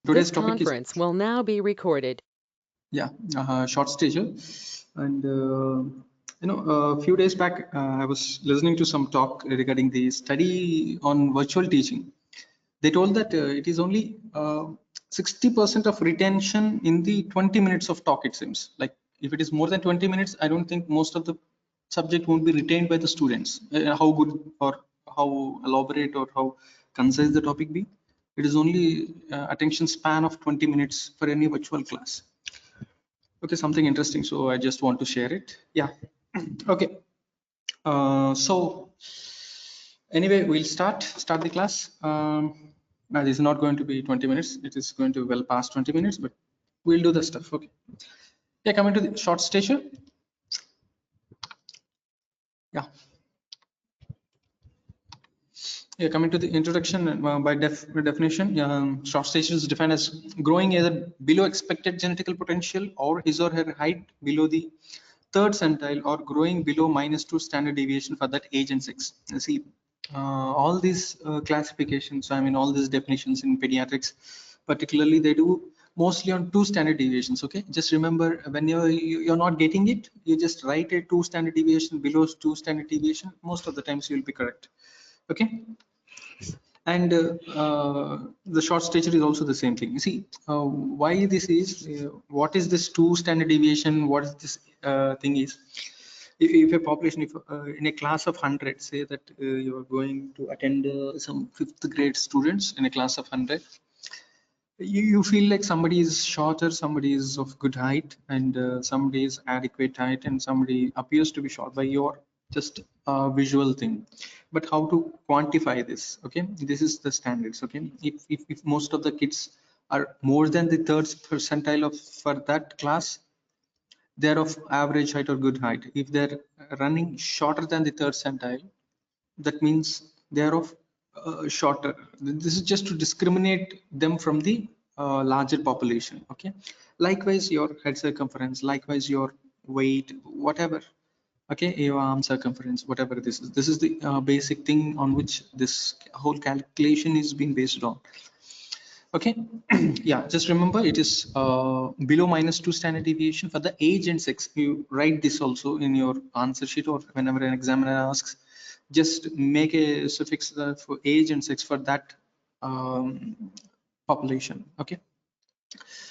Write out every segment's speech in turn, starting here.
Today's topic conference will now be recorded. Short stature, and a few days back I was listening to some talk regarding the study on virtual teaching. They told that it is only 60% of retention in the 20 minutes of talk. It seems like if it is more than 20 minutes, I don't think most of the subject won't be retained by the students. How good or how elaborate or how concise the topic be, it is only attention span of 20 minutes for any virtual class. Okay, something interesting, so I just want to share it. Okay, so anyway, we'll start the class. Now this is not going to be 20 minutes, it is going to be well past 20 minutes, but we'll do the stuff. Okay, coming to the short stature. Coming to the introduction, by definition, short stature is defined as growing either below expected genetical potential or his or her height below the third centile, or growing below -2 standard deviation for that age and sex. See, all these classifications, I mean all these definitions in pediatrics particularly, they do mostly on 2 standard deviations. Okay, just remember, when you're not getting it, you just write a 2 standard deviation below 2 standard deviation. Most of the times you'll be correct. Okay, and the short stature is also the same thing. You see, why this is, what is this 2 standard deviation, what is this thing is, if a population, if in a class of 100, say that you are going to attend some 5th grade students in a class of 100, you feel like somebody is shorter, somebody is of good height, and somebody is adequate height, and somebody appears to be short by your just visual thing. But how to quantify this? Okay, this is the standards. Okay, if most of the kids are more than the third percentile of for that class, they're of average height or good height. If they're running shorter than the third centile, that means they're of shorter. This is just to discriminate them from the larger population. Okay, likewise your head circumference, likewise your weight, whatever. Okay, your arm circumference, whatever this is the basic thing on which this whole calculation is being based on. Okay, just remember, it is below -2 standard deviation for the age and sex. You write this also in your answer sheet, or whenever an examiner asks, just make a suffix for age and sex for that population. Okay,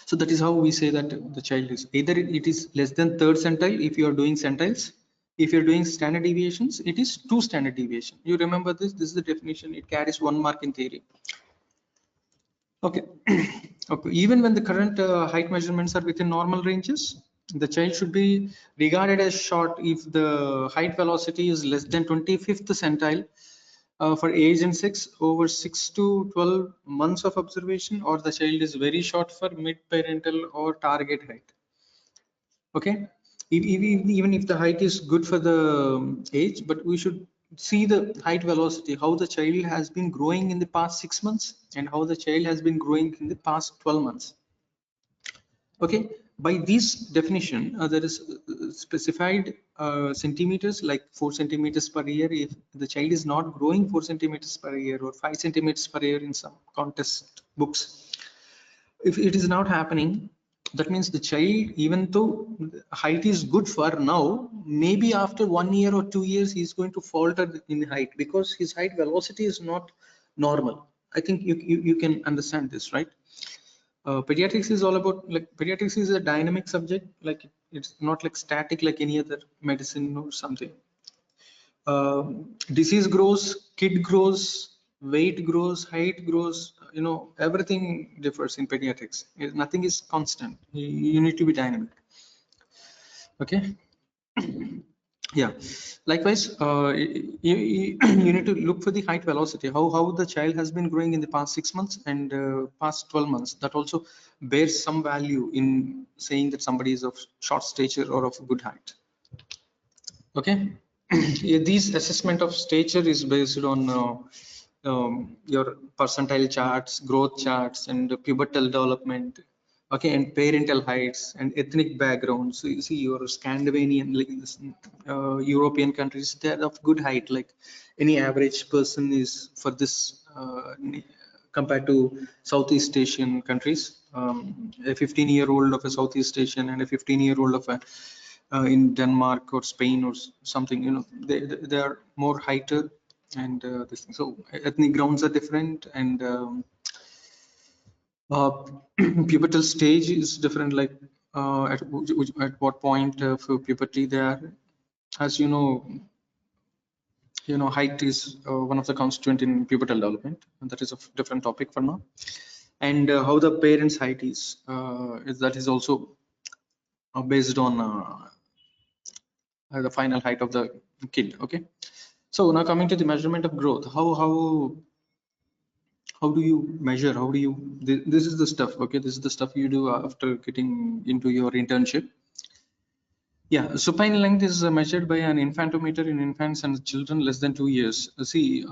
so that is how we say that the child is either it is less than third centile if you are doing centiles. If you're doing standard deviations, it is 2 standard deviation. You remember this is the definition. It carries 1 mark in theory. Okay. Okay, even when the current height measurements are within normal ranges, the child should be regarded as short if the height velocity is less than 25th centile for age and sex over 6 to 12 months of observation, or the child is very short for mid-parental or target height. Okay, even if the height is good for the age, but we should see the height velocity, how the child has been growing in the past 6 months and how the child has been growing in the past 12 months. Okay, by this definition, there is specified centimeters, like 4 centimeters per year if the child is not growing 4 centimeters per year, or 5 centimeters per year in some contest books. If it is not happening, that means the child, even though height is good for now, maybe after 1 year or 2 years he is going to falter in height because his height velocity is not normal. I think you can understand this, right? Pediatrics is all about, like, pediatrics is a dynamic subject, like it's not like static like any other medicine or something. Disease grows, kid grows, weight grows, height grows, everything differs in pediatrics. Nothing is constant. You need to be dynamic. Okay. Likewise, you need to look for the height velocity, how the child has been growing in the past 6 months and past 12 months. That also bears some value in saying that somebody is of short stature or of good height. Okay. These assessment of stature is based on your percentile charts, growth charts, and pubertal development. Okay, and parental heights and ethnic background. So you see, your Scandinavian, like European countries, they're of good height. Like any average person is for this compared to Southeast Asian countries. A 15-year-old of a Southeast Asian and a 15-year-old of a in Denmark or Spain or something, they are more heighter, and this thing. So ethnic grounds are different, and uh, pubertal stage is different. Like at what point of puberty they are. As height is one of the constituent in pubertal development, and that is a different topic for now. And how the parents' height is that is also based on the final height of the kid. Okay, so now coming to the measurement of growth, how do you measure? How do you this is the stuff. Okay, this is the stuff you do after getting into your internship. Yeah, supine length is measured by an infantometer in infants and children less than 2 years. See,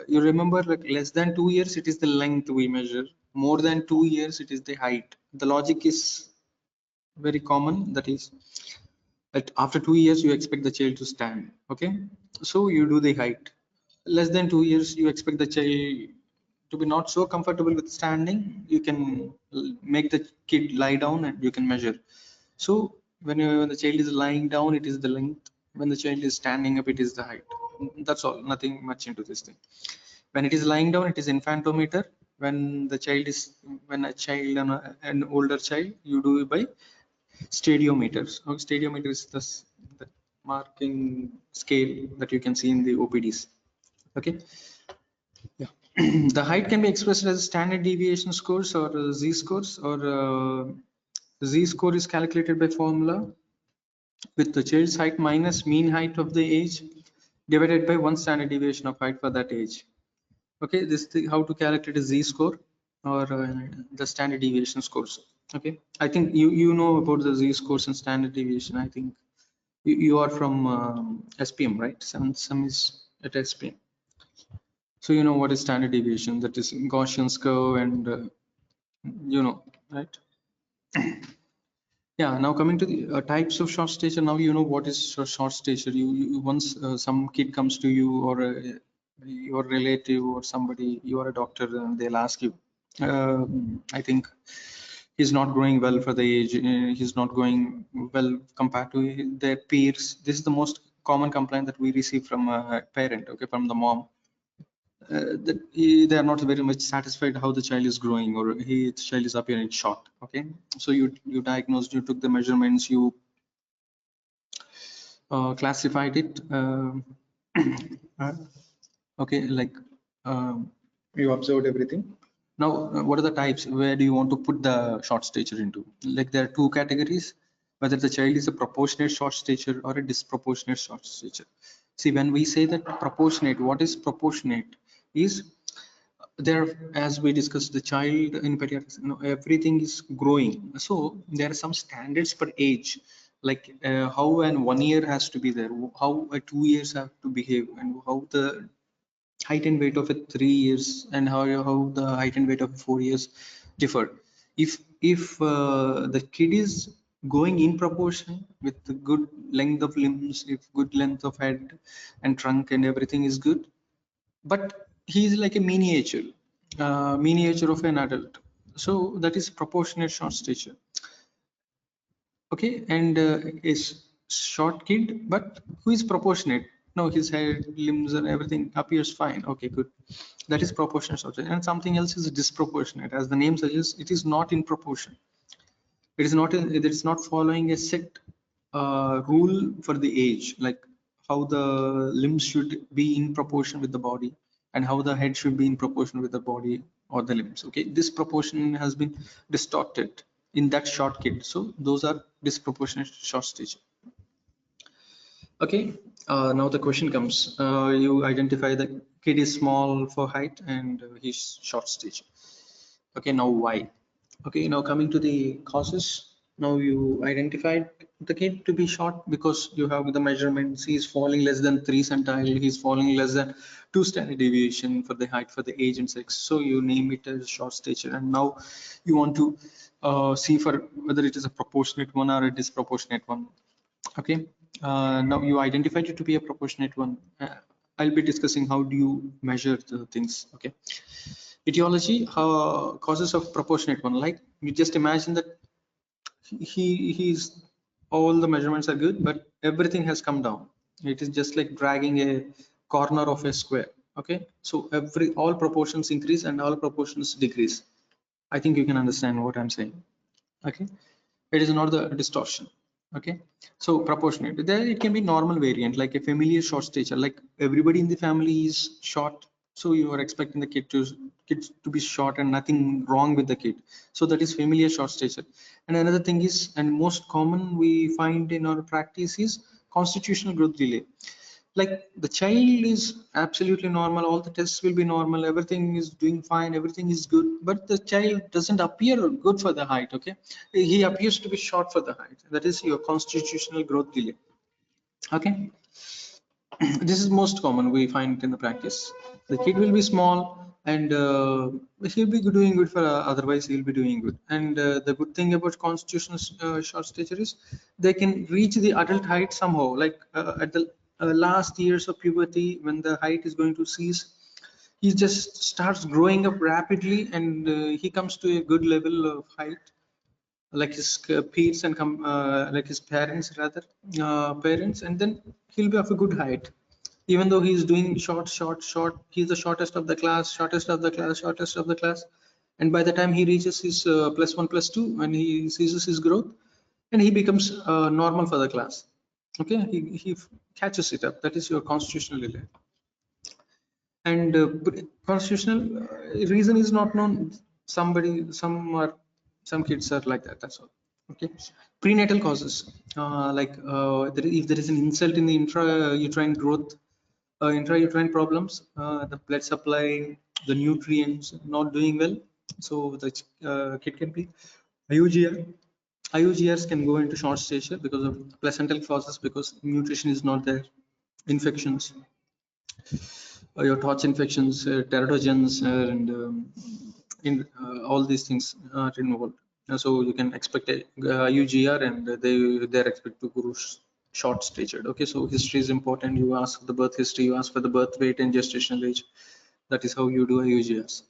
you remember, like less than 2 years, it is the length we measure. More than 2 years, it is the height. The logic is very common. That is, that after 2 years, you expect the child to stand. Okay, so you do the height. Less than 2 years, you expect the child to be not so comfortable with standing. You can make the kid lie down and you can measure. So when the child is lying down, it is the length. When the child is standing up, it is the height. That's all. Nothing much into this thing. When it is lying down, it is infantometer. When a child and an older child, you do it by stadiometers. Stadiometer is the marking scale that you can see in the OPDs. Okay. Yeah. The height can be expressed as standard deviation scores or Z scores, or Z score is calculated by formula with the child's height minus mean height of the age divided by one standard deviation of height for that age. Okay, this thing, how to calculate a Z score or the standard deviation scores. Okay, I think you know about the Z scores and standard deviation. I think you are from SPM, right? Some is at SPM. So you know what is standard deviation, that is Gaussian curve, and right? Yeah, now coming to the types of short stature. Now you know what is short stature. You once some kid comes to you, or your relative or somebody, you are a doctor, and they'll ask you, I think he's not growing well for the age. He's not going well compared to their peers. This is the most common complaint that we receive from a parent, okay, from the mom. That they are not very much satisfied how the child is growing, or the child is appearing short. Okay, so you diagnosed, you took the measurements, you classified it. Uh, okay, like you observed everything. Now what are the types? Where do you want to put the short stature into? Like there are two categories: whether the child is a proportionate short stature or a disproportionate short stature. See, when we say that proportionate, what is proportionate is there, as we discussed, the child in pediatrics, everything is growing. So there are some standards per age, like how an 1 year has to be there, how a 2 years have to behave, and how the height and weight of a 3 years, and how the height and weight of 4 years differ. If the kid is going in proportion with the good length of limbs, if good length of head and trunk and everything is good, but he is like a miniature of an adult, so that is proportionate short stature. Okay, and is short kid but who is proportionate. No, his head, limbs and everything appears fine. Okay, good. That is proportionate short stature. And something else is disproportionate. As the name suggests, it is not in proportion. It is not following a set rule for the age, like how the limbs should be in proportion with the body, and how the head should be in proportion with the body or the limbs. Okay, this proportion has been distorted in that short kid, so those are disproportionate short stature. Okay, now the question comes. You identify the kid is small for height and he's short stature. Okay, now why? Okay, now coming to the causes. Now you identified the kid to be short because you have the measurements. He's falling less than 3 centile, he's falling less than 2 standard deviation for the height for the age and sex, so you name it as short stature. And now you want to see for whether it is a proportionate one or a disproportionate one. Okay, now you identified it to be a proportionate one. I'll be discussing how do you measure the things. Okay, etiology, causes of proportionate one, like you just imagine that he's all the measurements are good, but everything has come down. It is just like dragging a corner of a square. Okay, so all proportions increase and all proportions decrease. I think you can understand what I'm saying. Okay, it is not the distortion. Okay, so proportionate, there it can be normal variant, like a familiar short stature, like everybody in the family is short, so you are expecting the kids to be short and nothing wrong with the kid. So that is familiar short stature. And another thing is, and most common we find in our practice, is constitutional growth delay. Like the child is absolutely normal, all the tests will be normal, everything is doing fine, everything is good, but the child doesn't appear good for the height. Okay, he appears to be short for the height. That is your constitutional growth delay. Okay, this is most common we find in the practice. The kid will be small and he'll be doing good for otherwise he'll be doing good. And the good thing about constitutional short stature is they can reach the adult height somehow, like at the last years of puberty, when the height is going to cease, he just starts growing up rapidly, and he comes to a good level of height, like his peers and like his parents rather, parents, and then he'll be of a good height. Even though he's doing short, he's the shortest of the class, shortest of the class. And by the time he reaches his +1 +2, when he seizes his growth, and he becomes normal for the class. Okay, he catches it up. That is your constitutional delay. And constitutional reason is not known. Some kids are like that, that's all. Okay, prenatal causes, like if there is an insult in the intrauterine growth, intrauterine problems, the blood supply, the nutrients not doing well, so the kid can be IUGR. IUGRs can go into short stature because of placental causes, because nutrition is not there, infections, your torch infections, teratogens, and all these things are involved. So you can expect a UGR, and they're expected to grow short statured. Okay, so history is important. You ask for the birth history, you ask for the birth weight and gestational age. That is how you do UGRs.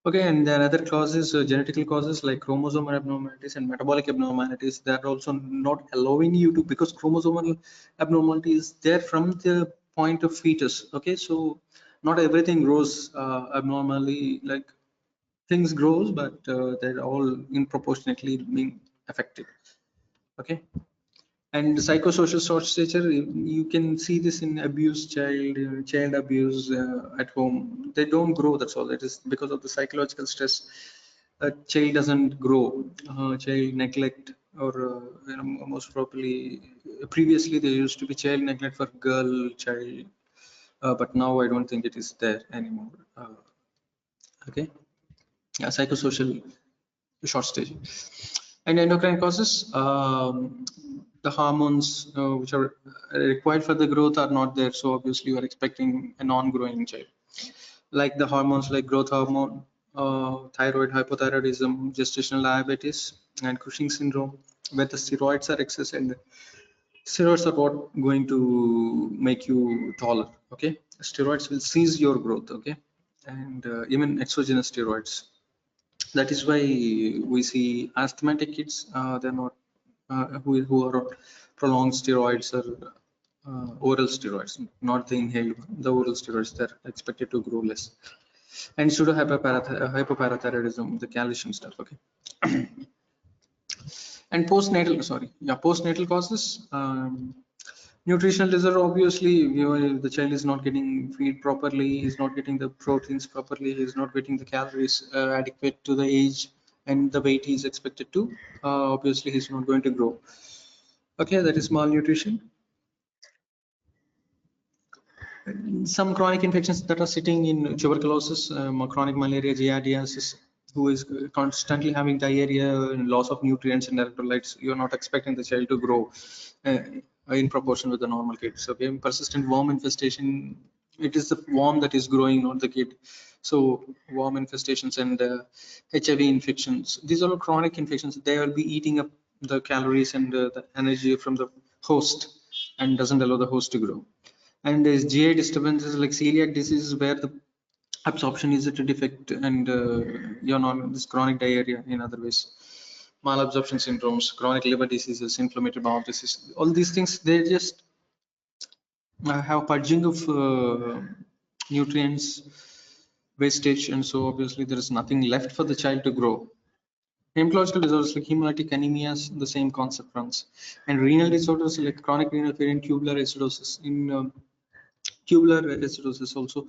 Okay, and there are other causes, genetical causes like chromosomal abnormalities and metabolic abnormalities. That are also not allowing you to, because chromosomal abnormality is there from the point of fetus. Okay, so not everything grows abnormally, like things grows, but they're all in proportionately being affected. Okay, and psychosocial short stature, you can see this in abused child abuse at home. They don't grow, that's all. It is because of the psychological stress. A child doesn't grow, child neglect, or most probably previously there used to be child neglect for girl child, but now I don't think it is there anymore. Okay, yeah, psychosocial short stage. And endocrine causes, the hormones which are required for the growth are not there, so obviously you are expecting a non-growing child. Like the hormones like growth hormone, thyroid hypothyroidism, gestational diabetes, and Cushing syndrome, where the steroids are excess, and steroids are what going to make you taller. Okay, steroids will seize your growth. Okay, and even exogenous steroids. That is why we see asthmatic kids, they're not who are on prolonged steroids or oral steroids, not the inhaled one. The oral steroids, they're expected to grow less. And pseudo hypoparathyroidism, the calcium stuff. Okay. And postnatal, sorry, yeah, postnatal causes, nutritional disorder. Obviously, the child is not getting feed properly, he's not getting the proteins properly, he's not getting the calories adequate to the age and the weight he's expected to. Obviously he's not going to grow. Okay, that is malnutrition. Some chronic infections that are sitting in tuberculosis, chronic malaria, giardiasis, who is constantly having diarrhea and loss of nutrients and electrolytes. You're not expecting the child to grow in proportion with the normal kids. Okay, persistent worm infestation, it is the worm that is growing, not the kid. So worm infestations and HIV infections, these are all chronic infections. They will be eating up the calories and the energy from the host, and doesn't allow the host to grow. And there's GI disturbances like celiac disease, where the Absorption is a defect, and you're not this chronic diarrhea in other ways, malabsorption syndromes, chronic liver diseases, inflammatory bowel disease. All these things, they just have purging of nutrients, wastage, and so obviously there is nothing left for the child to grow. Hematological disorders like hemolytic anemias, the same concept runs, and renal disorders like chronic renal failure, tubular acidosis. In tubular acidosis also,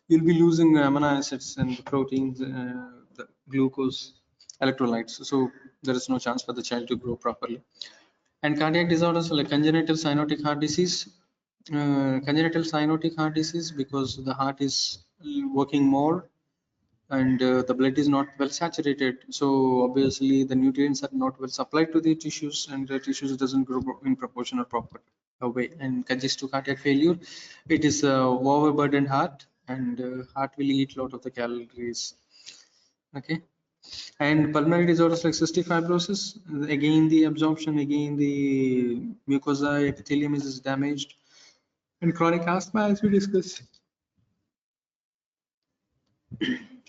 you'll be losing amino acids and proteins, the glucose, electrolytes. So there is no chance for the child to grow properly. And cardiac disorders like congenital cyanotic heart disease, congenital cyanotic heart disease, because the heart is working more and the blood is not well saturated, so obviously the nutrients are not well supplied to the tissues, and the tissues doesn't grow in proportion or proper way. And congestive cardiac failure, it is a overburdened heart, and heart will eat a lot of the calories. Okay. And pulmonary disorders like cystic fibrosis, again the absorption, again the mucosa epithelium is damaged. And chronic asthma, as we discussed,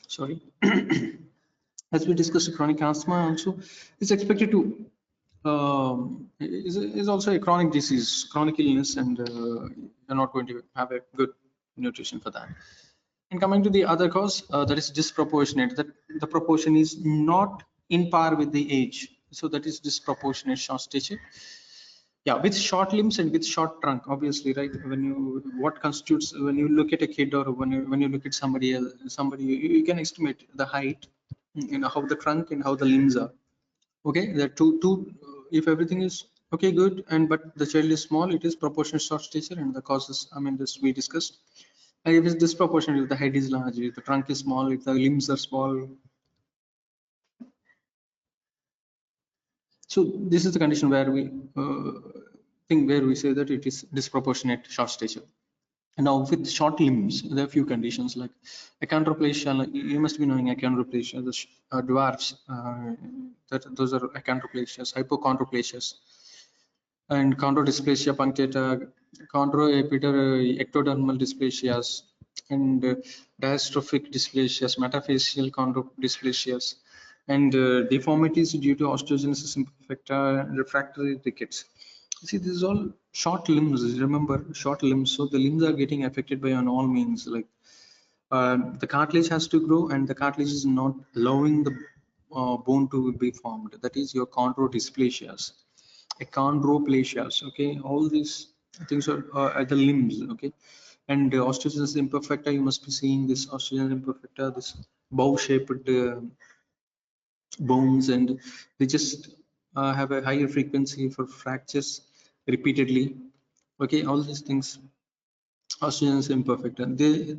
sorry, as we discussed, chronic asthma also is expected to is also a chronic disease, chronic illness, and you're not going to have a good nutrition for that. And coming to the other cause, that is disproportionate, that the proportion is not in par with the age, so that is disproportionate short stature. Yeah, with short limbs and with short trunk, obviously, right? When you, what constitutes, when you look at a kid, or when you look at somebody else, somebody, you can estimate the height, you know, how the trunk and how the limbs are. Okay, the two if everything is okay, good, and but the child is small, it is proportionate short stature, and the causes, I mean, this we discussed. And if it's disproportionate, if the head is large, if the trunk is small, if the limbs are small, so this is the condition where we think, where we say that it is disproportionate short stature. And now with short limbs, there are a few conditions like achondroplasia. Like, you must be knowing achondroplasia, the dwarfs, that those are achondroplasias, hypochondroplasias, and chondrodysplasia punctata, ectodermal dysplasias, and dystrophic dysplasias, metaphyseal chondrodysplasias, and deformities due to osteogenesis imperfecta and refractory rickets. See, this is all short limbs. Remember, short limbs. So the limbs are getting affected by on all means. Like the cartilage has to grow, and the cartilage is not allowing the bone to be formed. That is your chondrodysplasias, achondroplasias. Okay, all these things are at the limbs. Okay, and osteogenesis imperfecta. You must be seeing this osteogenesis imperfecta, this bow-shaped bones, and they just have a higher frequency for fractures repeatedly. Okay, all these things, osteogenesis imperfecta,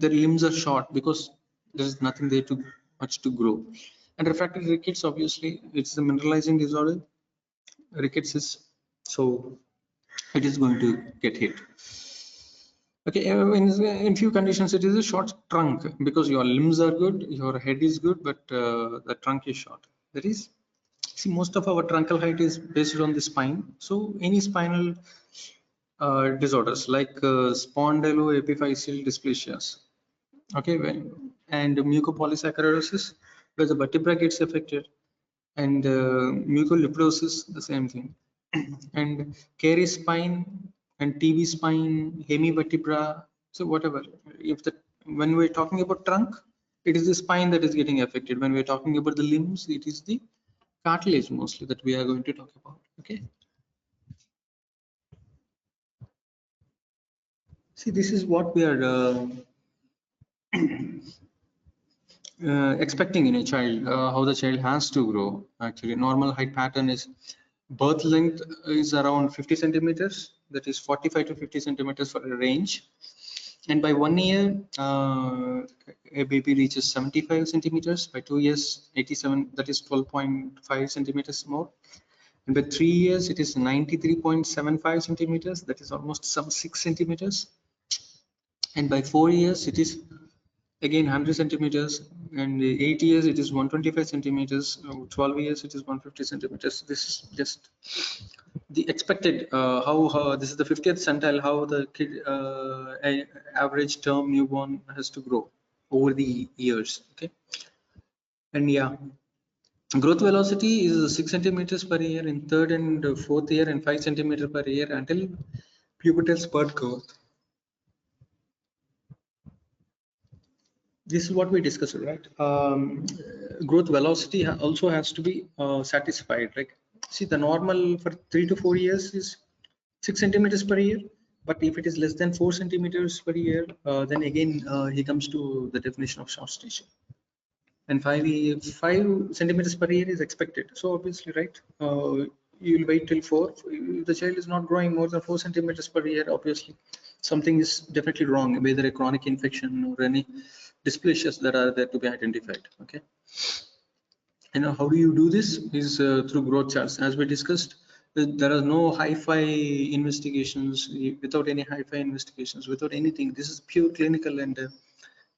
their limbs are short because there is nothing there to much to grow. And refractory rickets, obviously it's the mineralizing disorder, rickets is, so it is going to get hit. Okay, in few conditions it is a short trunk because your limbs are good, your head is good, but the trunk is short. That is, see, most of our truncal height is based on the spine. So any spinal disorders like spondyloepiphyseal dysplasias, okay, and mucopolysaccharidosis, where the vertebra gets affected, and mucolipidosis, the same thing, and Carey spine and TV spine, hemivertebra. So whatever, if the, when we're talking about trunk, it is the spine that is getting affected. When we're talking about the limbs, it is the cartilage mostly that we are going to talk about. Okay. See, this is what we are expecting in a child, how the child has to grow. Actually, normal height pattern is birth length is around 50 centimeters, that is 45 to 50 centimeters for a range. And by 1 year, a baby reaches 75 centimeters. By 2 years, 87, that is 12.5 centimeters more. And by 3 years, it is 93.75 centimeters, that is almost some 6 centimeters. And by 4 years, it is again 100 centimeters, and 8 years it is 125 centimeters, 12 years it is 150 centimeters. This is just the expected, how this is the 50th centile, how the kid average term newborn has to grow. over the years. Okay, and yeah, growth velocity is 6 centimeters per year in third and fourth year, and 5 centimeters per year until pubertal spurt growth. This is what we discussed, right? Growth velocity also has to be satisfied. Like, see, the normal for 3 to 4 years is 6 centimeters per year, but if it is less than 4 centimeters per year, then again he comes to the definition of short stature. And 5 centimeters per year is expected. So obviously, right, you will wait till 4. If the child is not growing more than 4 centimeters per year, obviously something is definitely wrong, whether a chronic infection or any dysplasias that are there to be identified. Okay, and how do you do this is through growth charts, as we discussed. There are no hi-fi investigations, without any hi-fi investigations, without anything. This is pure clinical, and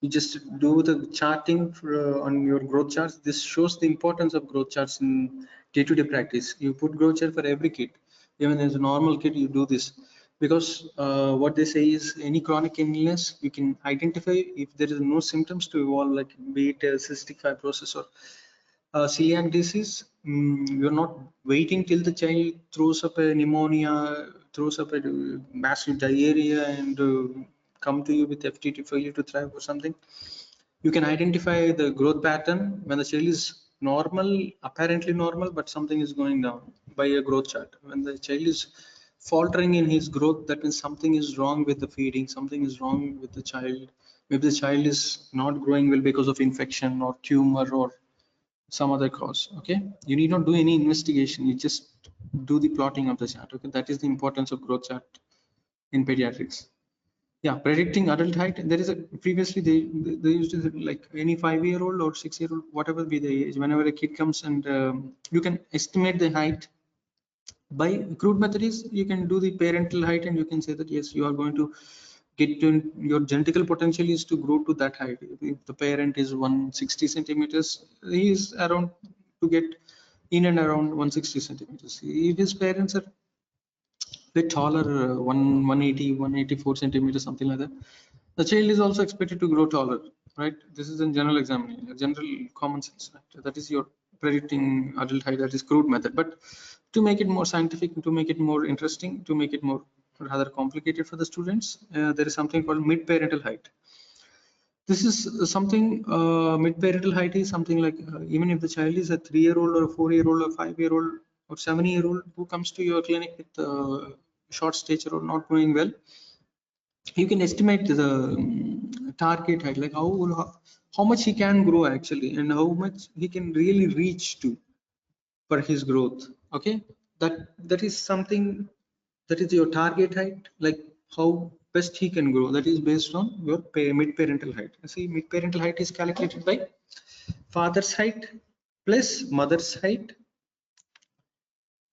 you just do the charting for, on your growth charts. This shows the importance of growth charts in day-to-day practice. You put growth chart for every kid, even as a normal kid you do this, because what they say is any chronic illness you can identify if there is no symptoms to evolve, like be it cystic fibrosis or celiac disease. You're not waiting till the child throws up a pneumonia, throws up a massive diarrhea, and come to you with FTT failure to thrive or something. You can identify the growth pattern when the child is normal, apparently normal, but something is going down by a growth chart. When the child is faltering in his growth, that means something is wrong with the feeding, something is wrong with the child. Maybe the child is not growing well because of infection or tumor or some other cause. Okay, you need not do any investigation, you just do the plotting of the chart. Okay, that is the importance of growth chart in pediatrics. Yeah, predicting adult height, there is a previously they used to, like, any 5-year-old or 6-year-old, whatever be the age, whenever a kid comes, and you can estimate the height by crude method. Is you can do the parental height, and you can say that yes, you are going to get to, your genetical potential is to grow to that height. If the parent is 160 centimeters, he is around to get in and around 160 centimeters. If his parents are bit taller, 180 184 centimeters, something like that, the child is also expected to grow taller, right? This is in general examination, general common sense, right? That is your predicting adult height, that is crude method. But to make it more scientific, to make it more interesting, to make it more rather complicated for the students, there is something called mid-parental height. This is something, mid-parental height is something like, even if the child is a 3-year-old or a 4-year-old or 5-year-old or 7-year-old who comes to your clinic with short stature or not growing well, you can estimate the target height, like how much he can grow actually, and how much he can really reach to for his growth. Okay, that is something, that is your target height, like how best he can grow. That is based on your mid-parental height. See, mid-parental height is calculated by father's height plus mother's height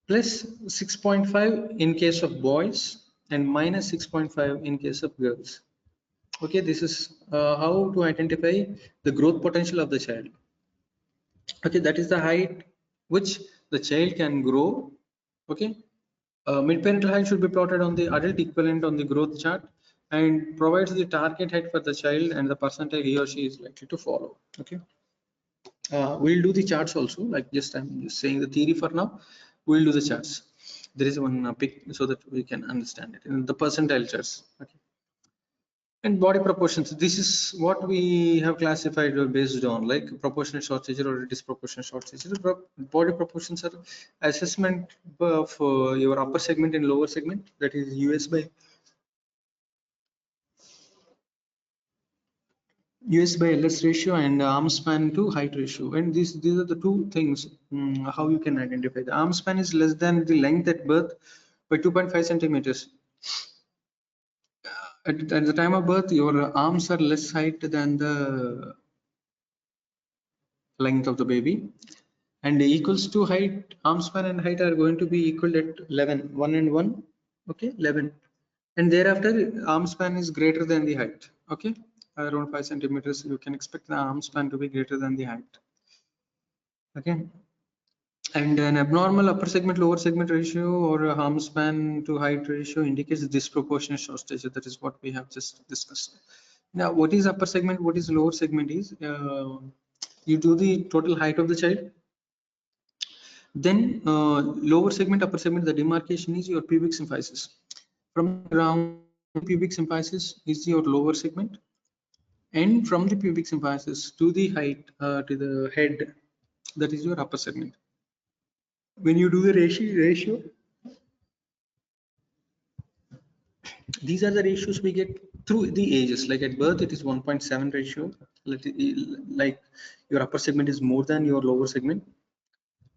plus 6.5 in case of boys and minus 6.5 in case of girls. Okay, this is how to identify the growth potential of the child. Okay, that is the height which the child can grow. Okay, mid-parental height should be plotted on the adult equivalent on the growth chart and provides the target height for the child and the percentile he or she is likely to follow. Okay, we'll do the charts also, like just I'm just saying the theory for now. We'll do the charts. There is one pic so that we can understand it in the percentile charts. Okay, and body proportions, this is what we have classified based on, like proportionate short stature or disproportionate short stature. Body proportions are assessment of your upper segment and lower segment, that is US by LS ratio and arm span to height ratio. And these are the two things, how you can identify. The arm span is less than the length at birth by 2.5 centimeters. At the time of birth, your arms are less height than the length of the baby, and equals to height. Arm span and height are going to be equal at 11, 1 and 1. Okay, 11, and thereafter arm span is greater than the height. Okay, around 5 centimeters, you can expect the arm span to be greater than the height. Okay, and an abnormal upper segment lower segment ratio or a arm span to height ratio indicates disproportionate short stature. That is what we have just discussed. Now, what is upper segment? What is lower segment? Is you do the total height of the child. Then lower segment, upper segment. The demarcation is your pubic symphysis. From the ground, pubic symphysis is your lower segment, and from the pubic symphysis to the height to the head, that is your upper segment. When you do the ratio, these are the ratios we get through the ages. Like at birth, it is 1.7 ratio. Like your upper segment is more than your lower segment,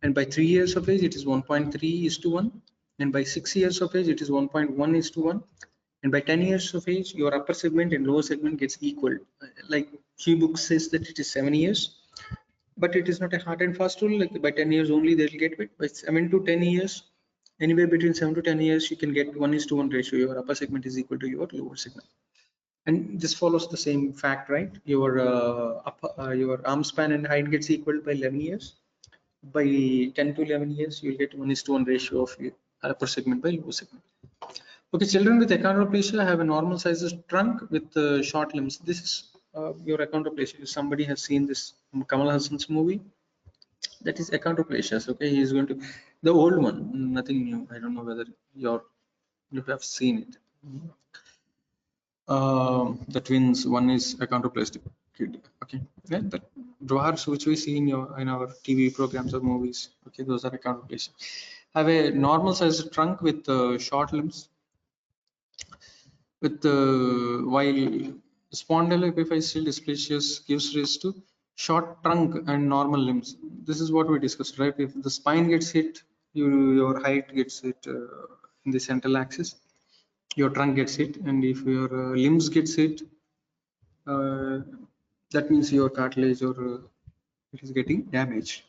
and by 3 years of age, it is 1.3:1, and by 6 years of age, it is 1.1:1, and by 10 years of age, your upper segment and lower segment gets equal. Like few books says that it is 7 years, but it is not a hard and fast rule. Like by 10 years only they'll get it. By 7 to 10 years, anywhere between 7 to 10 years, you can get 1:1 ratio. Your upper segment is equal to your lower segment, and this follows the same fact, right? Your arm span and height gets equal by 11 years. By 10 to 11 years, you'll get 1:1 ratio of your upper segment by lower segment. Okay, children with achondroplasia have a normal sized trunk with short limbs. This is your achondroplasia. If somebody has seen this Kamal Hassan's movie, that is achondroplasia. Okay, he is going to the old one, nothing new. I don't know whether you have seen it. The twins, one is achondroplastic kid. Okay, yeah, the dwarfs which we see in our TV programs or movies. Okay, those are achondroplasia. Have a normal sized trunk with short limbs. With while spondyloepiphyseal dysplasia gives rise to short trunk and normal limbs. This is what we discussed, right? If the spine gets hit, your height gets hit in the central axis, your trunk gets hit, and if your limbs gets hit, uh, that means your cartilage or it is getting damaged.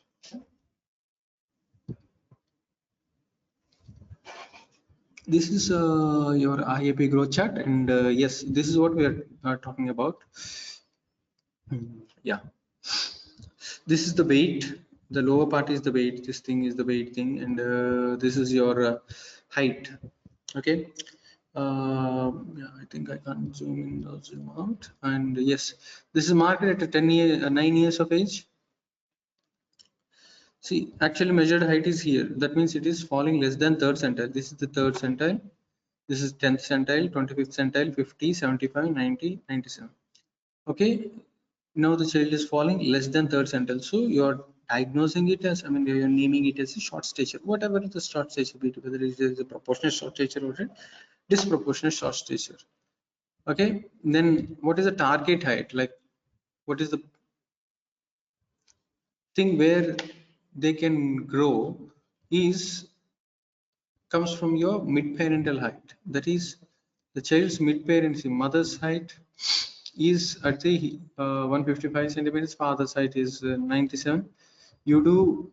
This is your Iap growth chart, and yes, this is what we are talking about. Yeah, this is the weight. The lower part is the weight. This thing is the weight thing, and this is your height. Okay. Yeah, I think I can zoom in or zoom out. And yes, this is marked at a 9 years of age. See, actually measured height is here. That means it is falling less than third centile. This is the third centile. This is 10th centile, 25th centile, 50, 75, 90, 97. Okay, now the child is falling less than third centile, so you're diagnosing it as, I mean, you're naming it as a short stature, whatever the short stature be, whether it is a proportionate short stature or a disproportionate short stature. Okay, then what is the target height? Like, what is the thing where they can grow is comes from your mid-parental height. That is, the child's mid-parency mother's height is at the 155 centimeters, father's height is 97. You do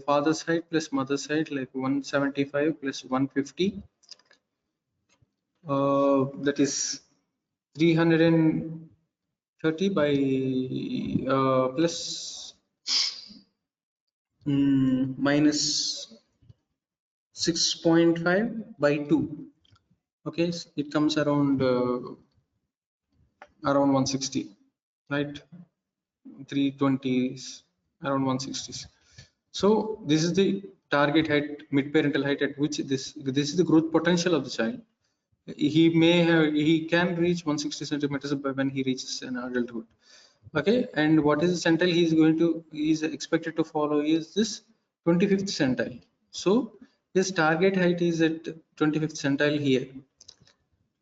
father's height plus mother's height, like 175 plus 150, that is 330 by plus minus 6.5 by 2. Okay, it comes around 160, right? 320 is around 160. So this is the target height, mid-parental height, at which this is the growth potential of the child. He can reach 160 centimeters when he reaches an adulthood. Okay, and what is the centile he is expected to follow is this 25th centile. So his target height is at 25th centile here.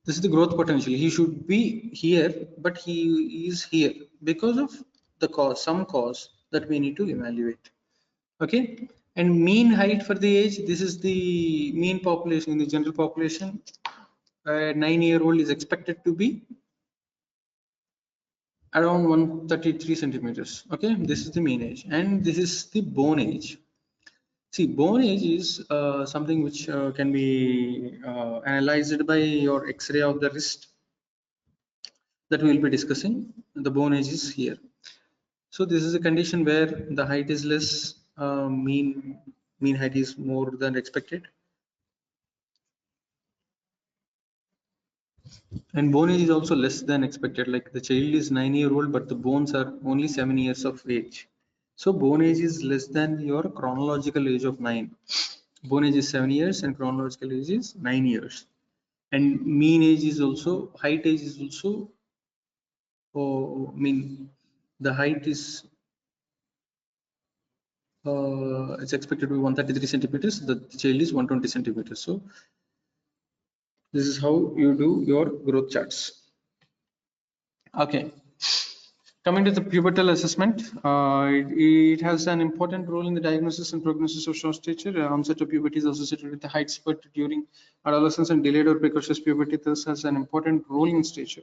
This is the growth potential. He should be here, but he is here because of some cause that we need to evaluate. Okay, and mean height for the age, this is the mean population. In the general population, a 9-year-old is expected to be around 133 centimeters. Okay, this is the mean age, and this is the bone age. See, bone age is something which can be analyzed by your x-ray of the wrist that we will be discussing. The bone age is here. So this is a condition where the height is less, mean height is more than expected. And bone age is also less than expected. Like the child is 9-year-old, but the bones are only 7 years of age. So bone age is less than your chronological age of 9. Bone age is 7 years and chronological age is 9 years. And mean age is also, height age is also, oh, I mean, the height is it's expected to be 133 centimeters. The child is 120 centimeters. So this is how you do your growth charts. Okay. Coming to the pubertal assessment, it has an important role in the diagnosis and prognosis of short stature. Onset of puberty is associated with the height spurt during adolescence, and delayed or precocious puberty thus has an important role in stature.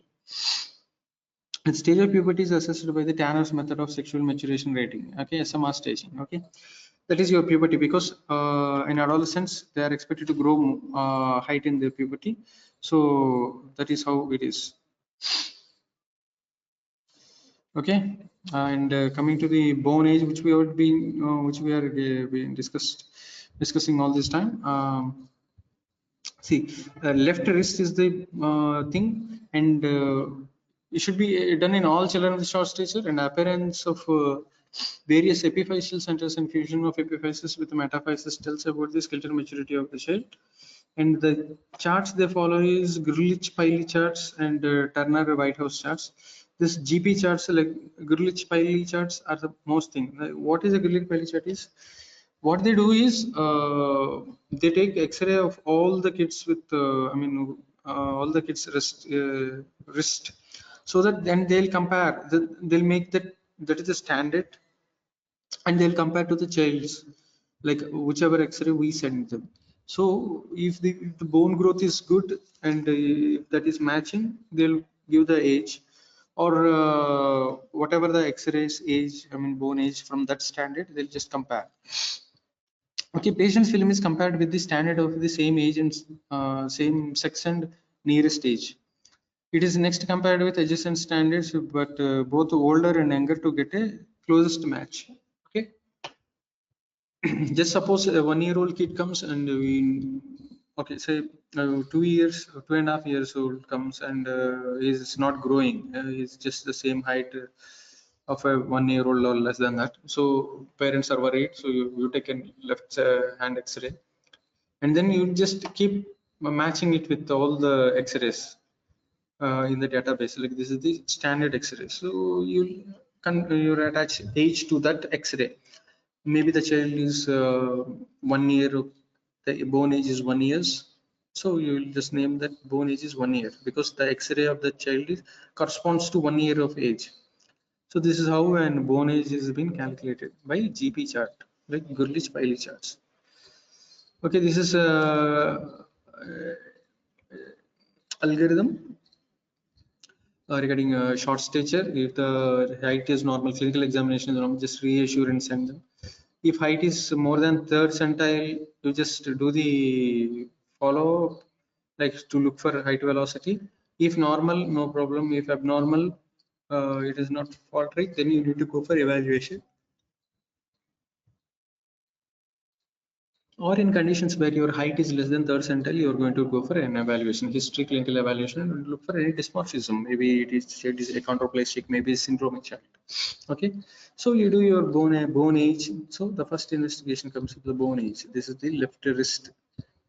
The stage of puberty is assessed by the Tanner's method of sexual maturation rating. Okay, SMR staging. Okay, that is your puberty, because in adolescents they are expected to grow height in their puberty. So that is how it is. Okay, and coming to the bone age, which we have been which we are being discussing all this time. See, left wrist is the thing, and it should be done in all children of the short stature, and appearance of various epiphyseal centers and fusion of epiphysis with metaphysis tells about the skeletal maturity of the child. And the charts they follow is Grulich-Piley charts and Turner-Whitehouse charts. This GP charts, like Grulich-Piley charts, are the most thing. What is a Grulich-Piley chart is, what they do is they take X-ray of all the kids with, all the kids wrist, so that then they'll compare. They'll make that is the standard, and they'll compare to the child's, like whichever X-ray we send them. So if the bone growth is good and if that is matching, they'll give the age, or whatever the X-rays age, bone age from that standard, they'll just compare. Okay, patient's film is compared with the standard of the same age and same sex and nearest age. It is next compared with adjacent standards, but both older and younger to get a closest match. Okay. Just suppose a 1-year-old kid comes and okay, say 2 years, 2.5 years old comes and is not growing. He's just the same height of a 1-year-old or less than that. So parents are worried. So you take a left hand X-ray, and then you just keep matching it with all the X-rays in the database. Like this is the standard X-ray. So you attach age to that X-ray. Maybe the child is 1 year, the bone age is 1 years, so you will just name that bone age is 1 year, because the X-ray of the child corresponds to 1 year of age. So this is how an bone age has been calculated by GP chart, like Gurlich-Piley charts. Okay, this is algorithm regarding short stature. If the height is normal, clinical examination is normal, just reassure and send them. If height is more than third centile, you just do the follow up, like to look for height velocity. If normal, no problem. If abnormal, it is not fault rate, then you need to go for evaluation. Or in conditions where your height is less than third centile, you are going to go for an evaluation, history, clinical evaluation, and look for any dysmorphism. Maybe it is achondroplastic, maybe syndromic child. Okay, so you do your bone age. So the first investigation comes with the bone age. This is the left wrist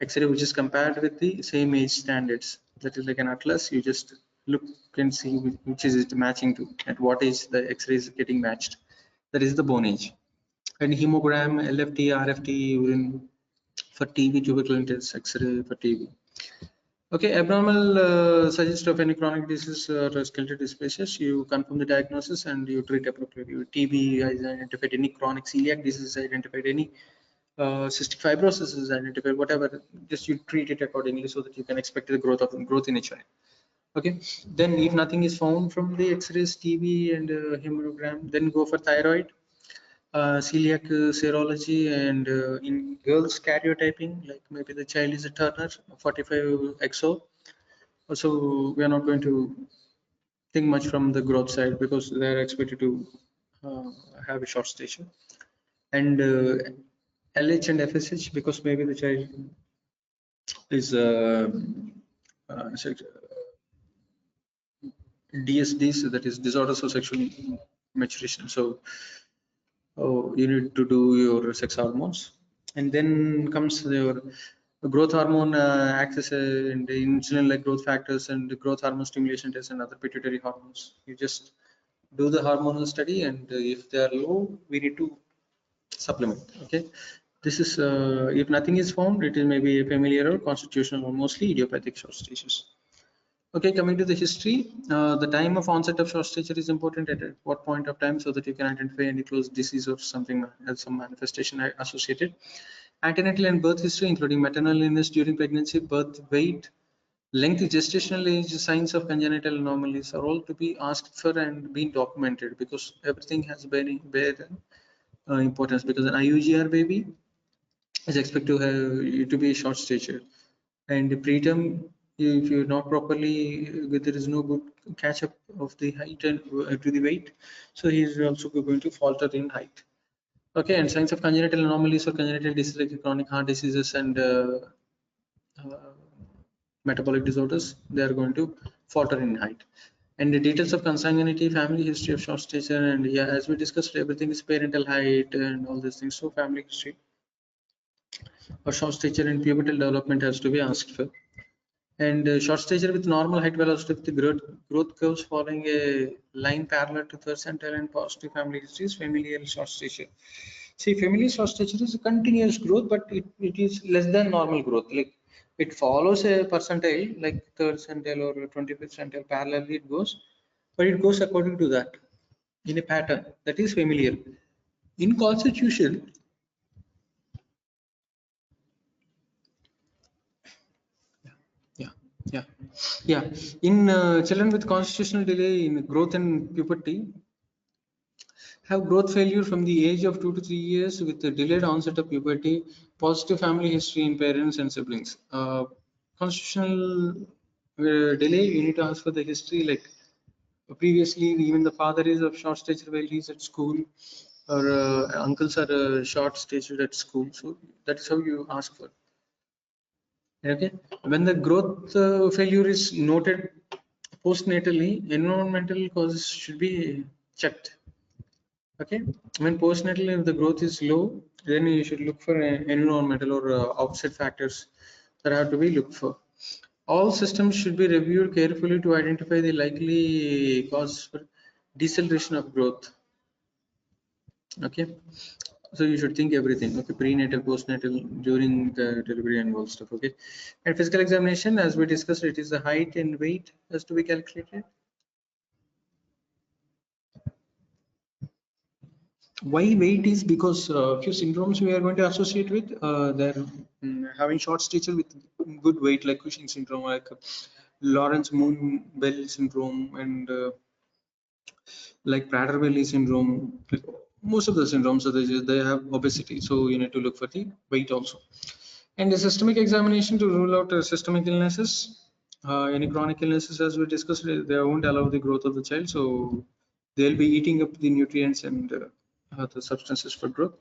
X-ray, which is compared with the same age standards. That is like an atlas. You just look and see which is it matching to, at what age the X-ray is getting matched. That is the bone age. And hemogram, LFT, RFT, urine for TB, tuberculin test, X-ray for TB. Okay, abnormal suggest of any chronic disease or skeletal dysplasias. You confirm the diagnosis and you treat appropriately. TB is identified, any chronic celiac disease is identified, any cystic fibrosis is identified, whatever. Just you treat it accordingly so that you can expect the growth in a child. Okay, then if nothing is found from the X-rays, TB and hemogram, then go for thyroid, celiac serology, and in girls karyotyping, like maybe the child is a Turner 45XO. Also, we are not going to think much from the growth side, because they are expected to have a short stature. And LH and FSH, because maybe the child is DSDs, that is disorders of sexual maturation. So you need to do your sex hormones, and then comes your growth hormone access and the insulin like growth factors and the growth hormone stimulation tests and other pituitary hormones. You just do the hormonal study, and if they are low, we need to supplement. Okay, this is if nothing is found, it is maybe a familial or constitutional or mostly idiopathic short stages. Okay, coming to the history, the time of onset of short stature is important at what point of time, so that you can identify any close disease or something as some manifestation associated. Antenatal and birth history, including maternal illness during pregnancy, birth weight, length, gestational age, signs of congenital anomalies are all to be asked for and being documented, because everything has bare importance, because an IUGR baby is expected to have to be short stature, and preterm, if you're not properly, there is no good catch up of the height and to the weight, so he is also going to falter in height. Okay, and signs of congenital anomalies or congenital disease like chronic heart diseases and uh, metabolic disorders, they are going to falter in height. And the details of consanguinity, family history of short stature, and yeah, as we discussed, everything is parental height and all these things. So family history or short stature and pubertal development has to be asked for. And short stature with normal height velocity with the growth curves following a line parallel to third centile and positive family history is familial short stature. See, familial short stature is a continuous growth, but it is less than normal growth. Like it follows a percentile, like third centile or 25th centile, parallelly it goes, but it goes according to that in a pattern. That is familial. In constitution, yeah, yeah, yeah. In children with constitutional delay in growth and puberty, have growth failure from the age of 2 to 3 years with the delayed onset of puberty, positive family history in parents and siblings. Constitutional delay, you need to ask for the history, like previously even the father is of short stature while he's at school, or uncles are short stature at school, so that is how you ask for. Okay, when the growth failure is noted postnatally, environmental causes should be checked. Okay, when postnatal, if the growth is low, then you should look for environmental or outside factors that have to be looked for. All systems should be reviewed carefully to identify the likely cause for deceleration of growth. Okay, so you should think everything. Okay, prenatal, postnatal, during the delivery and all stuff. Okay, and physical examination, as we discussed, it is the height and weight has to be calculated. Why weight is because few syndromes we are going to associate with, they're having short stature with good weight, like Cushing syndrome, like Lawrence Moon Bell syndrome, and like Prader-Willi syndrome. Like most of the syndromes, so they have obesity, so you need to look for the weight also. And the systemic examination to rule out systemic illnesses, any chronic illnesses, as we discussed, they won't allow the growth of the child, so they'll be eating up the nutrients and the substances for growth.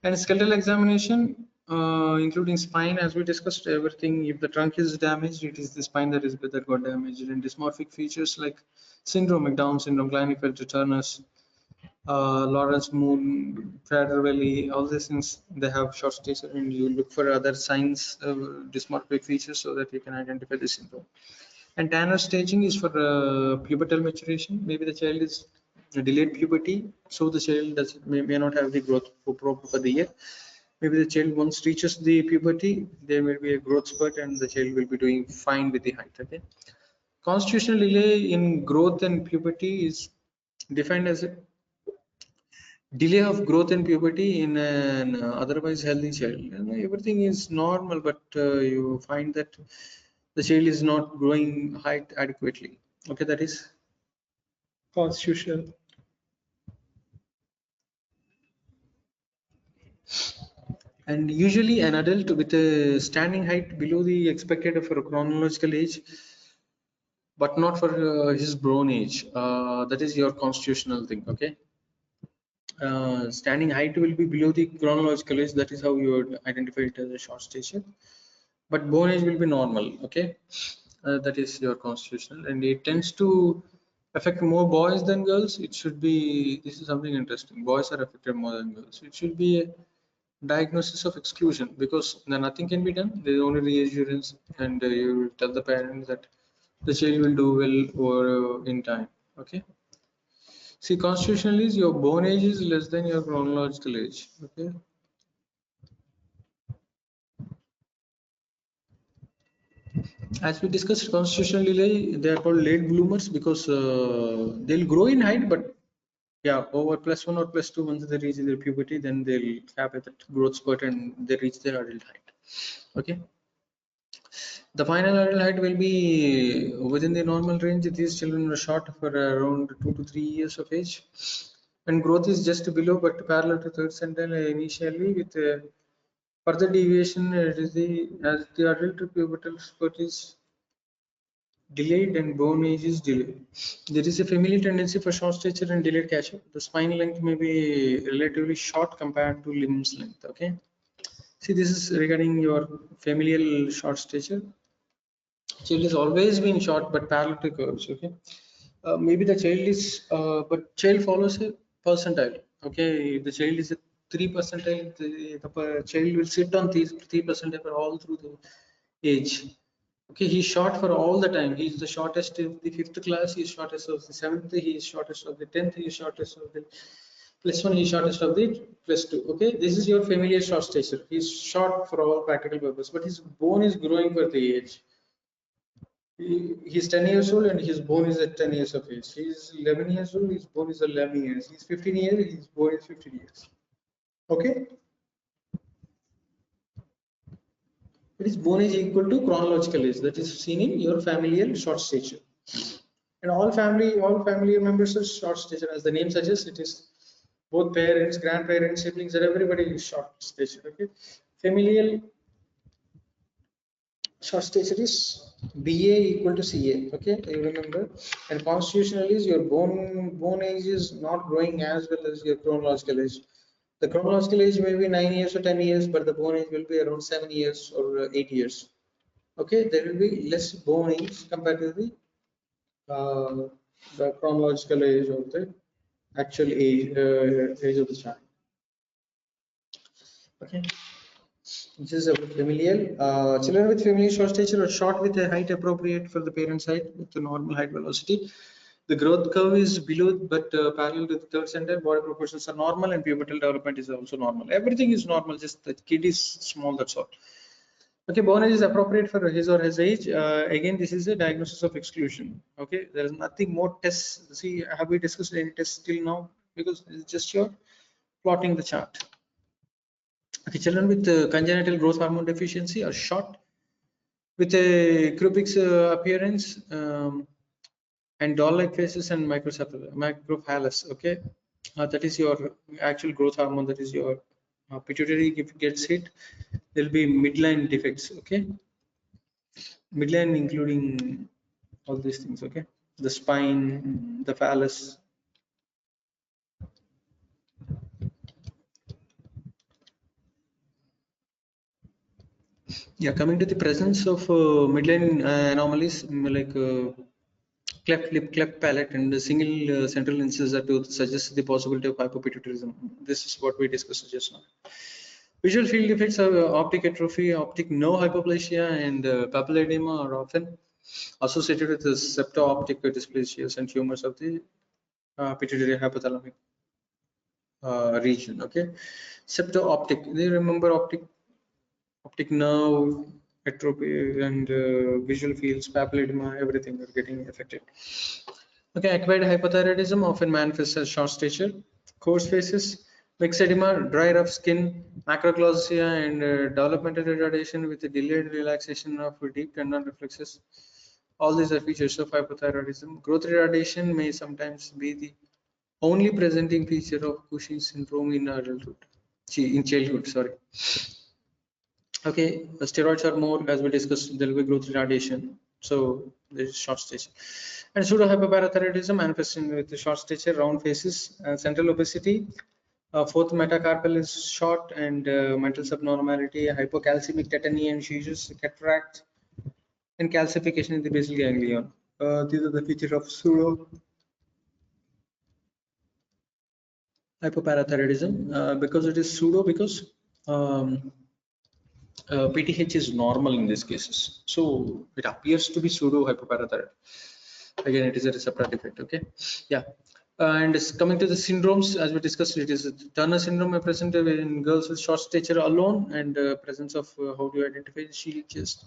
And skeletal examination, including spine, as we discussed, everything. If the trunk is damaged, it is the spine that got damaged. And dysmorphic features like syndromic Down syndrome, Klinefelter, Turner's, Lawrence Moon, Prader-Willi, all these things, they have short stature, and you look for other signs of dysmorphic features so that you can identify the syndrome. And Tanner staging is for pubertal maturation. Maybe the child is delayed puberty, so the child may not have the growth proper for the year. Maybe the child once reaches the puberty, there will be a growth spurt, and the child will be doing fine with the height. Okay. Constitutional delay in growth and puberty is defined as a delay of growth and puberty in an otherwise healthy child. And everything is normal, but you find that the child is not growing height adequately. Okay, that is constitutional. And usually an adult with a standing height below the expected for a chronological age, but not for his born age. That is your constitutional thing. Okay. Standing height will be below the chronological age. That is how you would identify it as a short stature. But bone age will be normal. Okay. That is your constitutional, and it tends to affect more boys than girls, it should be, this is something interesting. Boys are affected more than girls. It should be a diagnosis of exclusion because then nothing can be done. There is only reassurance, and you tell the parents that the child will do well or in time. Okay. See, constitutionally, your born age is less than your chronological age. Okay. As we discussed, constitutionally, they are called late bloomers because they'll grow in height, but yeah, over +1 or +2, once they reach their puberty, then they'll have that growth spurt and they reach their adult height. Okay. The final adult height will be within the normal range. These children are short for around 2 to 3 years of age, and growth is just below but parallel to third centile initially with further deviation. It is the as the adult pubertal spurt is delayed and bone age is delayed. There is a familial tendency for short stature and delayed catch-up. The spine length may be relatively short compared to limbs length. Okay. See, this is regarding your familial short stature. Child has always been short but parallel to curves. Okay. Maybe the child is, but child follows a percentile. Okay. If the child is a 3 percentile, the child will sit on 3 percentile for all through the age. Okay, he's short for all the time. He's the shortest in the fifth class. He's shortest of the seventh. He is shortest of the 10th. He is shortest of the +1. He is shortest of the +2. Okay, this is your familiar short stature. He's short for all practical purpose, but his bone is growing for the age. He's 10 years old and his bone is at 10 years of age. He's 11 years old. His bone is 11 years. He's 15 years. His bone is 15 years. Okay, it is bone age equal to chronological age that is seen in your familial short stature. And all family members are short stature. As the name suggests, it is both parents, grandparents, siblings, and everybody is short stature. Okay, familial short stature is BA equal to CA. Okay, you remember. And constitutionally, is your bone age is not growing as well as your chronological age. The chronological age may be 9 years or 10 years, but the bone age will be around 7 years or 8 years. Okay, there will be less bone age compared to uh, the chronological age of the actual age of the child. Okay, this is about familial. Children with familial short stature are short with a height appropriate for the parent's height with the normal height velocity. The growth curve is below but parallel to the third center. Body proportions are normal and pubertal development is also normal. Everything is normal, just the kid is small, that's all. Okay, bone age is appropriate for his or his age. Again, this is a diagnosis of exclusion. Okay, there is nothing more tests. See, have we discussed any tests till now? Because it's just your plotting the chart. Okay, children with congenital growth hormone deficiency are short with a Krupik's appearance and doll-like faces and microcephalus. Okay, that is your actual growth hormone. That is your pituitary. If it gets hit, there will be midline defects. Okay, midline including all these things. Okay, the spine, the phallus. Yeah, coming to the presence of midline anomalies like cleft lip, cleft palate, and the single central incisor tooth suggest the possibility of hypopituitarism. This is what we discussed just now. Visual field defects are optic atrophy, optic nerve hypoplasia, and papilledema are often associated with the septo-optic dysplasias and tumors of the pituitary hypothalamic region. Okay, septo-optic. Do you remember optic nerve atrophy and visual fields, papilledema, everything are getting affected. Okay, acquired hypothyroidism often manifests as short stature, coarse faces, mixed edema, dry rough skin, macroglosia, and developmental retardation with a delayed relaxation of deep tendon reflexes. All these are features of hypothyroidism. Growth retardation may sometimes be the only presenting feature of Cushing's syndrome in adulthood, in childhood. Sorry. Okay, the steroids are more, as we discussed, there will be growth retardation. So there is short stature. And pseudo hypoparathyroidism manifesting with the short stature, round faces, central obesity. Fourth metacarpal is short and mental subnormality, hypocalcemic tetany and seizures, cataract, and calcification in the basal ganglion. These are the features of pseudo hypoparathyroidism, because it is pseudo, because PTH is normal in these cases, so it appears to be pseudo hypoparathyroid. Again, it is a receptor defect. Okay, yeah. And coming to the syndromes, as we discussed, it is Turner syndrome present in girls with short stature alone, and presence of how do you identify the shield chest,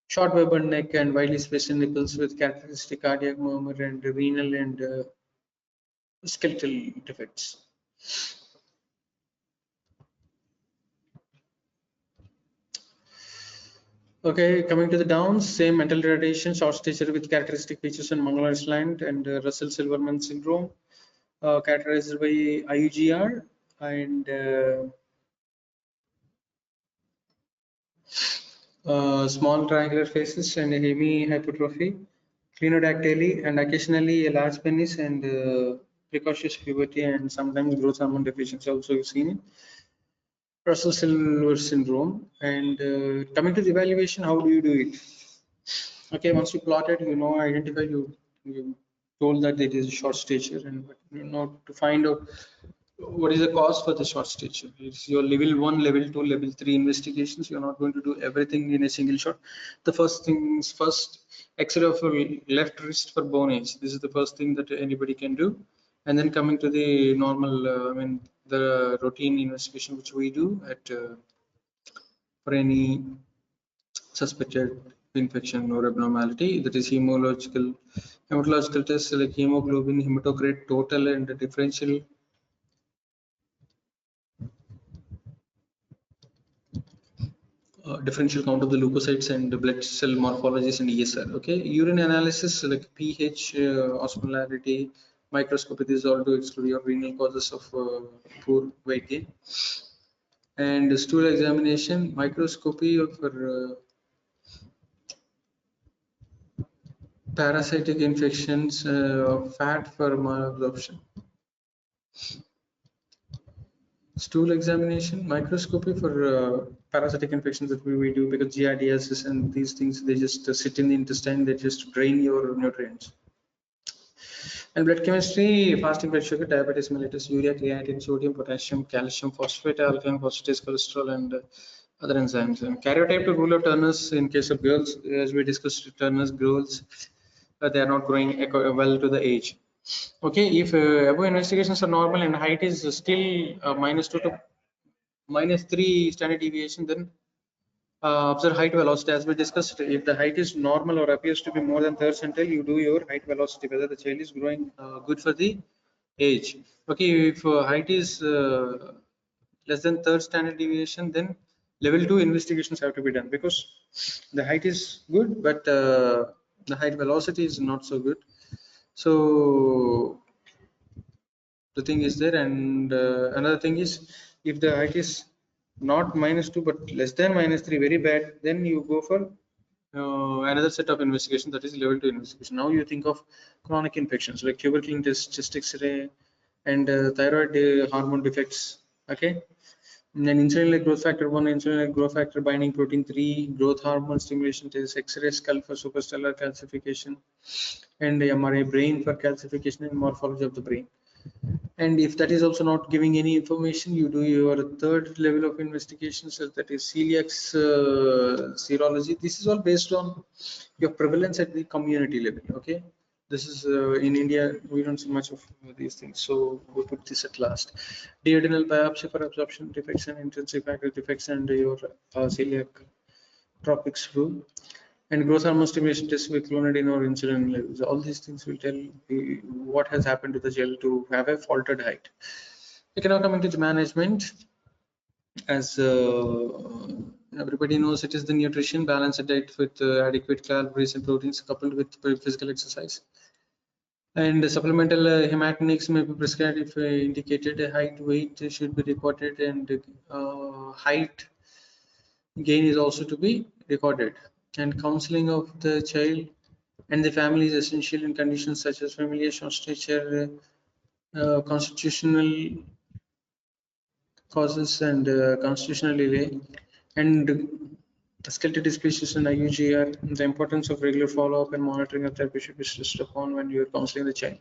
short webbed neck, and widely spaced nipples with characteristic cardiac murmur and renal and skeletal defects. Okay, coming to the downs, same mental retardation, short stature with characteristic features and Mangala slant, and Russell-Silverman syndrome, characterized by IUGR and small triangular faces and hemi-hypertrophy, clinodactyly, and occasionally a large penis and precocious puberty, and sometimes growth hormone deficiency also is seen in Russell-Silver syndrome. And coming to the evaluation, how do you do it? Okay, once you plotted, identify, you told that it is short stature, and to find out what is the cause for the short stature. It's your level 1, level 2, level 3 investigations. You're not going to do everything in a single shot. The first thing is first X-ray of your left wrist for bone age. This is the first thing that anybody can do. And then coming to the normal, the routine investigation which we do at for any suspected infection or abnormality, that is hematological tests like hemoglobin, hematocrit total, and the differential count of the leukocytes and the blood cell morphologies and ESR. Okay, urine analysis like pH, osmolarity, microscopy. These all to exclude your renal causes of poor weight gain. And stool examination, microscopy for parasitic infections, fat for malabsorption. Stool examination, microscopy for parasitic infections that we do, because giardiasis and these things, they just sit in the intestine, they just drain your nutrients. And blood chemistry, fasting blood sugar, diabetes mellitus, urea, creatinine, sodium, potassium, calcium, phosphate, alkaline phosphatase, cholesterol, and other enzymes. And karyotype to rule out Turner's in case of girls, as we discussed, Turner's girls, they are not growing well to the age. Okay, if above investigations are normal and height is still -2 to -3 standard deviation, then observe height velocity. As we discussed, if the height is normal or appears to be more than third centile, you do your height velocity, whether the child is growing good for the age. Okay, if height is less than third standard deviation, then level 2 investigations have to be done, because the height is good, but the height velocity is not so good. So the thing is there. And another thing is, if the height is not -2 but less than -3, very bad, then you go for another set of investigation, that is level 2 investigation. Now you think of chronic infections like tuberculin test, chest x-ray, and thyroid hormone defects. Okay, and then insulin-like growth factor 1, insulin-like growth factor binding protein 3, growth hormone stimulation test, x-ray skull for superstellar calcification, and MRI brain for calcification and morphology of the brain. And if that is also not giving any information, you do your third level of investigations, that is celiac serology. This is all based on your prevalence at the community level. Okay, this is in India we don't see much of these things, so we put this at last. Duodenal biopsy for absorption defects and intrinsic factor defects, and your celiac tropics rule, and growth hormone stimulation test with clonidine or insulin levels. All these things will tell what has happened to the gel to have a faulted height. We can now come into the management. As everybody knows, it is the nutrition, balanced diet with adequate calories and proteins coupled with physical exercise. And supplemental hematinics may be prescribed if indicated. Height, weight should be recorded, and height gain is also to be recorded. And counseling of the child and the family is essential in conditions such as familial short stature, constitutional causes, and constitutional delay. And skeletal dysplasias and IUGR. The importance of regular follow-up and monitoring of therapy should be stressed upon when you're counseling the child.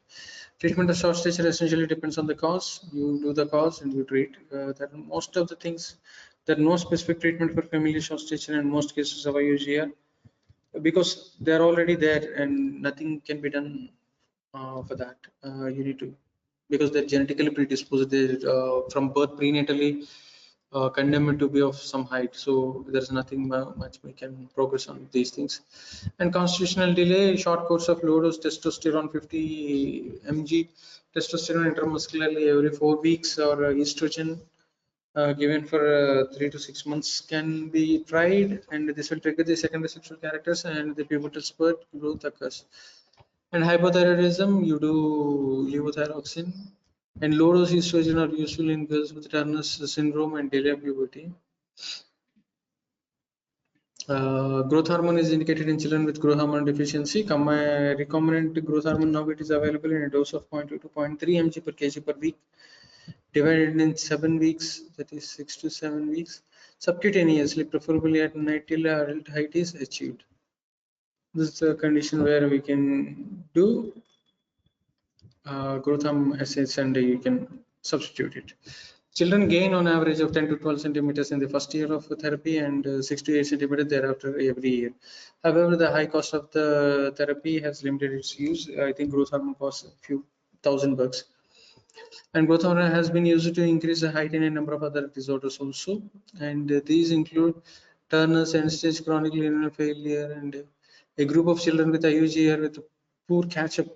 Treatment of short stature essentially depends on the cause. You do the cause and you treat. That most of the things, there are no specific treatment for familial short stature in most cases of IUGR because they're already there and nothing can be done for that. You need to, because they're genetically predisposed. They from birth prenatally condemned to be of some height, so there's nothing much we can progress on these things. And constitutional delay, short course of low dose testosterone 50 mg testosterone intramuscularly every 4 weeks or estrogen given for 3 to 6 months can be tried, and this will trigger the secondary sexual characters and the pubertal spurt growth occurs. And hypothyroidism, you do levothyroxine, and low dose estrogen are useful in girls with Turner syndrome and delayed puberty. Growth hormone is indicated in children with growth hormone deficiency. Recombinant growth hormone now it is available in a dose of 0.2 to 0.3 mg per kg per week, divided in 7 weeks, that is 6 to 7 weeks, subcutaneously, preferably at night till adult height is achieved. This is a condition where we can do growth hormone assets and you can substitute it. Children gain on average of 10 to 12 centimeters in the first year of therapy and 6 to 8 centimeters thereafter every year. However, the high cost of the therapy has limited its use. I think growth hormone costs a few $1,000. And growth hormone has been used to increase the height in a number of other disorders also. And these include Turner's end-stage chronic renal failure and a group of children with IUGR with poor catch-up.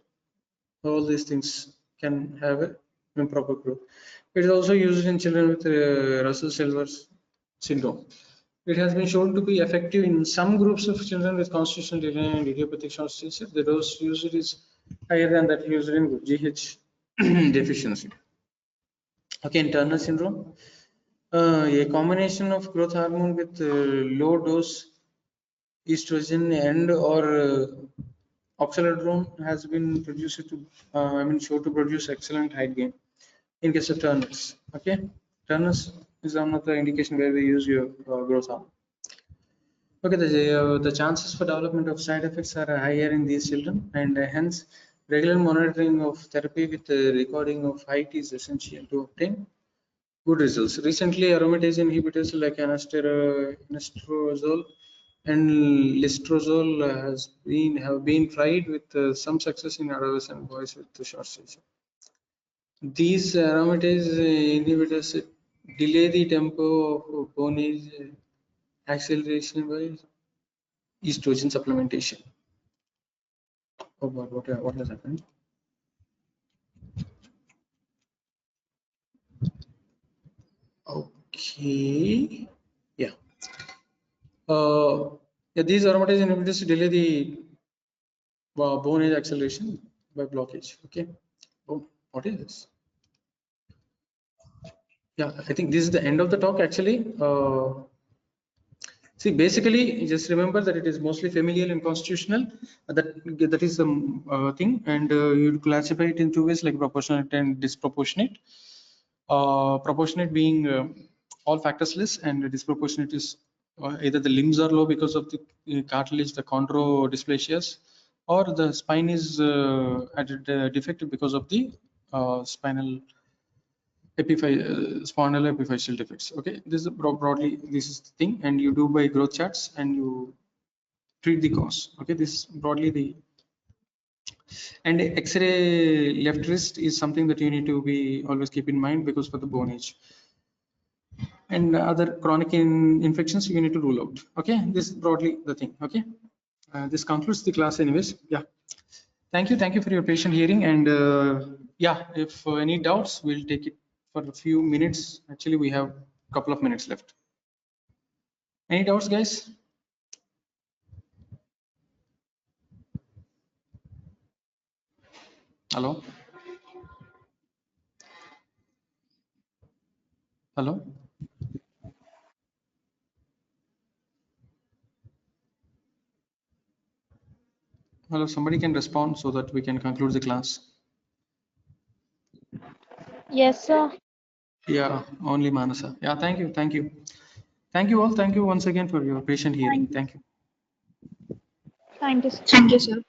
All these things can have improper growth. It is also used in children with Russell-Silver's syndrome. It has been shown to be effective in some groups of children with constitutional delay and idiopathic short stature. The dose used is higher than that used in GH deficiency. Okay, in Turner syndrome, a combination of growth hormone with low dose estrogen and or oxalodrone has been produced to, shown to produce excellent height gain in case of Turner's. Okay, Turner's is one of the indication where we use your growth hormone. Okay, the chances for development of side effects are higher in these children, and hence regular monitoring of therapy with recording of height is essential to obtain good results. Recently, aromatase inhibitors like anastrozole and lestrozole have been tried with some success in adolescent boys with the short stature. These aromatase inhibitors delay the tempo of bone age acceleration by estrogen supplementation. Oh God, what has happened? Okay, yeah. These aromatase inhibitors delay the bone age acceleration by blockage. Okay. Oh, what is this? Yeah, I think this is the end of the talk actually. See, basically, just remember that it is mostly familial and constitutional. That is the thing, and you classify it in two ways, like proportionate and disproportionate. Proportionate being all factors less, and disproportionate is either the limbs are low because of the cartilage, the chondrodysplasias, or the spine is at a defect because of the spinal spinal epiphyseal defects. Okay, this is broadly this is the thing, and you do by growth charts and you treat the cause. Okay, this is broadly the, and X-ray left wrist is something that you need to be always keep in mind because for the bone age and other chronic infections you need to rule out. Okay, this is broadly the thing. Okay, this concludes the class anyways. Yeah, thank you for your patient hearing, and yeah, if any doubts we'll take it for a few minutes. Actually, we have a couple of minutes left. Any doubts, guys? Hello? Hello? Hello, somebody can respond so that we can conclude the class. Yes, sir. Yeah, only Manasa. Yeah, thank you. Thank you all. Thank you once again for your patient hearing. Thank you. Thank you, sir.